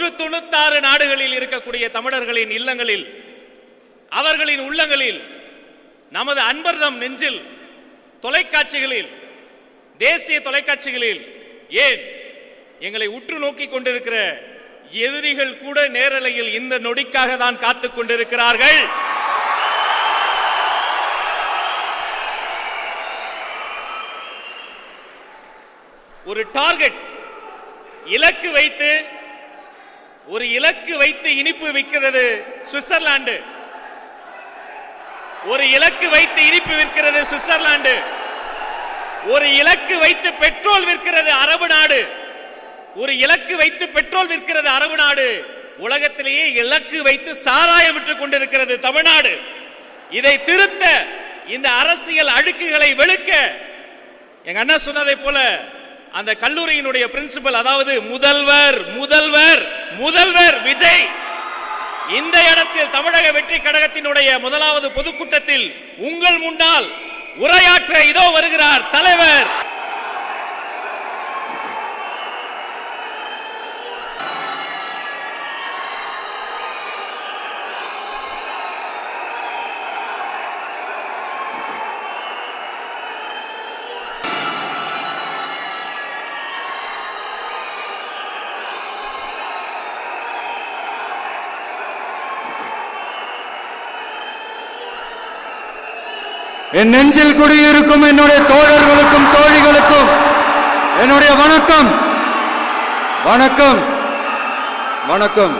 196 நாடுகளில் இருக்கக்கூடிய தமிழர்களின் இல்லங்களில், அவர்களின் உள்ளங்களில், நமது அன்பர்தம் நெஞ்சில், தொலைக்காட்சிகளில், தேசிய தொலைக்காட்சிகளில், ஏன் எங்களை உற்று நோக்கி கொண்டிருக்கிற எதிரிகள் கூட நேரலையில் இந்த நொடிக்காக தான் காத்துக் கொண்டிருக்கிறார்கள். ஒரு டார்கெட் இலக்கு வைத்து இனிப்பு விற்கிறது சுவிட்சர்லாந்து. ஒரு இலக்கு வைத்து இனிப்பு விற்கிறது சுவிட்சர்லாந்து. ஒரு இலக்கு வைத்து பெட்ரோல் விற்கிறது அரபு நாடு. ஒரு இலக்கு வைத்து பெட்ரோல் விற்கிறது அரபு நாடு. உலகத்திலேயே இலக்கு வைத்து சாராயம் விற்றுக் கொண்டிருக்கிறது தமிழ்நாடு. இதை திருத்த, இந்த அரசியல் அழுக்குகளை வெளுக்க, எங்க அண்ணா சொன்னதை போல அந்த கல்லூரியினுடைய பிரின்சிபல், அதாவது முதல்வர் முதல்வர் முதல்வர் விஜய் இந்த இடத்தில் தமிழக வெற்றி கழகத்தினுடைய முதலாவது பொதுக்கூட்டத்தில் உங்கள் முன்னால் உரையாற்ற இதோ வருகிறார் தலைவர். என் நெஞ்சில் குடியிருக்கும் என்னுடைய தோழர்களுக்கும் தோழிகளுக்கும் என்னுடைய வணக்கம் வணக்கம் வணக்கம்.